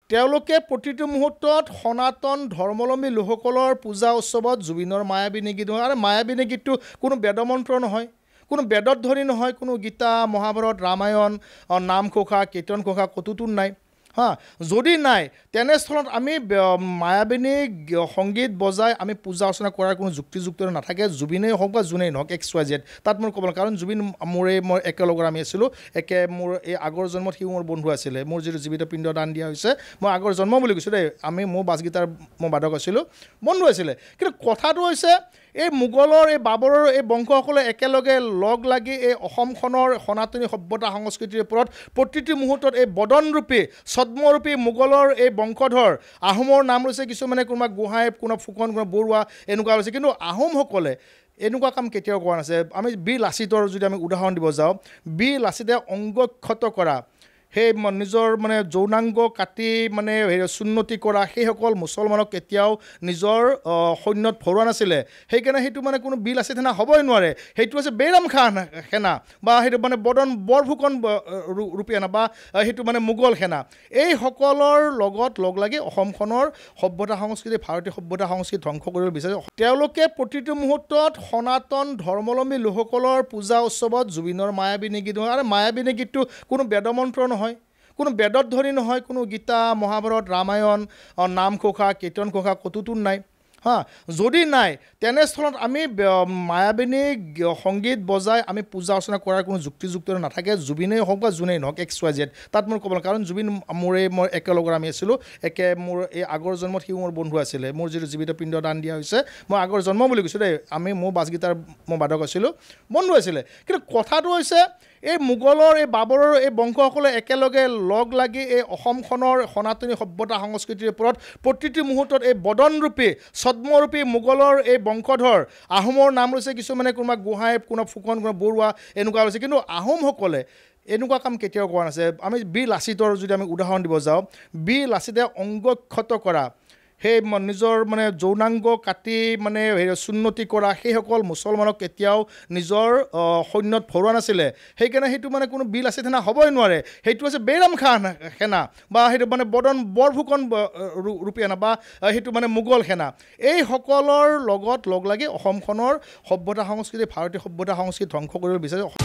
তেওঁলোকে প্ৰতিটো মুহূৰ্তত সনাতন ধৰ্মাৱলম্বী লোকসকলৰ পূজা উৎসৱত জুবিনৰ মায়াবিনী গীত আৰু মায়াবিনী গীতটো কোনো বেদমন্ত্ৰ নহয়, কোনো বেদত ধ্বনি নহয়, কোনো গীতা মহাভাৰত ৰামায়ণ নামঘোষা কীৰ্তন ঘোষা ক'তোতো নাই হা। যদি নাই তেনেস্থলত আমি মায়াবিনী সংগীত বজাই আমি পূজা অৰ্চনা কৰাৰ কোনো যুক্তিযুক্ত নাথাকে। জুবিনেই হওক বা যোনেই নহওক XYZ তাত মোৰ ক'ব কাৰণ জুবিন মই একেলগৰ আমি আছিলোঁ, মোৰ এই আগৰ জন্মত সিও মোৰ বন্ধু আছিলে। মোৰ যিটো জীৱিত পিণ্ড দান দিয়া হৈছে, মই আগৰ জন্ম বুলি কৈছোঁ দেই, মোৰ বাছগীটাৰ মই বাদক আছিলোঁ, বন্ধু আছিলে। কিন্তু কথাটো হৈছে এই মোগলৰ এই বাবৰৰ এই বংশসকলে একেলগে লগ লাগি এই অসমখনৰ সনাতনী সভ্যতা সংস্কৃতিৰ ওপৰত প্ৰতিটো মুহূৰ্তত এই বদনৰূপী ছদ্মৰূপী মোগলৰ এই বংশধৰ আহোমৰ নাম লৈছে, কিছুমানে কোনোবা গোহাঁই, কোনোবা ফুকন, কোনোবা বৰুৱা এনেকুৱা হৈছে। কিন্তু আহোমসকলে এনেকুৱা কাম কেতিয়াও কৰা নাছিল। আমি বীৰ লাচিতৰ যদি আমি উদাহৰণ দিব যাওঁ, বীৰ লাচিতে অংগক্ষত কৰা, সেই নিজৰ যৌনাংগ কাটি চুন্নতি কৰা সেইসকল মুছলমানক কেতিয়াও নিজৰ সৈন্যত ভৰোৱা নাছিলে। সেইকাৰণে সেইটো কোনো বীৰ লাচিত সেনা হ'বই নোৱাৰে। সেইটো হৈছে বেইৰাম খান সেনা বা সেইটো বৰফুকন ৰূপী সেনা বা সেইটো মোগল সেনা। এইসকলৰ লগত লগ লাগি অসমখনৰ সভ্যতা সংস্কৃতি, ভাৰতীয় সভ্যতা সংস্কৃতি ধ্বংস কৰিব বিচাৰিছে। তেওঁলোকে প্ৰতিটো মুহূৰ্তত সনাতন ধৰ্মাৱলম্বী লোকসকলৰ পূজা উৎসৱত জুবিনৰ মায়াবিনী গীত আৰু মায়াবিনী গীতটো কোনো বেদমন্ত্ৰ নহয়, কোনো বেদত ধ্বনি নহয়, কোনো গীতা মহাভাৰত ৰামায়ণ নামঘোষা কীৰ্তন ঘোষা ক'তোতো নাই হা। যদি নাই তেনেস্থলত আমি মায়াবিনী সংগীত বজাই আমি পূজা অৰ্চনা কৰাৰ কোনো যুক্তিযুক্ত নাথাকে। জুবিনেই হওক বা যোনেই নহওক XYZ তাত মোৰ ক'ব কাৰণ জুবিন মই একেলগৰ আমি আছিলোঁ, মোৰ এই আগৰ জন্মত সিও মোৰ বন্ধু আছিলে। মোৰ যিটো জীৱিত পিণ্ড দান দিয়া হৈছে, মই আগৰ জন্ম বুলি কৈছোঁ দেই, মোৰ বাছগীটাৰ মই বাদক আছিলোঁ, বন্ধু আছিলে। কিন্তু কথাটো হৈছে এই মোগলৰ এই বাবৰৰ এই বংশসকলে একেলগে লগ লাগি এই অসমখনৰ সনাতনী সভ্যতা সংস্কৃতিৰ ওপৰত প্ৰতিটো মুহূৰ্তত এই বদনৰূপী ছদ্মৰূপী মোগলৰ এই বংশধৰ আহোমৰ নাম লৈছে, কিছুমানে কোনোবা গোহাঁই, কোনোবা ফুকন, কোনোবা বৰুৱা এনেকুৱা হৈছে। কিন্তু আহোমসকলে এনেকুৱা কাম কেতিয়াও কৰা নাছিল। আমি বীৰ লাচিতৰ যদি আমি উদাহৰণ দিব যাওঁ, বীৰ লাচিতে অংগক্ষত কৰা, সেই নিজৰ যৌনাংগ কাটি চুন্নতি কৰা সেইসকল মুছলমানক কেতিয়াও নিজৰ সৈন্যত ভৰোৱা নাছিলে। সেইকাৰণে সেইটো কোনো বীৰ লাচিত সেনা হ'বই নোৱাৰে। সেইটো হৈছে বেইৰাম খান সেনা বা সেইটো বৰফুকন ৰূপী সেনা বা সেইটো মোগল সেনা। এইসকলৰ লগত লগ লাগি অসমখনৰ সভ্যতা সংস্কৃতি, ভাৰতীয় সভ্যতা সংস্কৃতি ধ্বংস কৰিব বিচাৰিছে।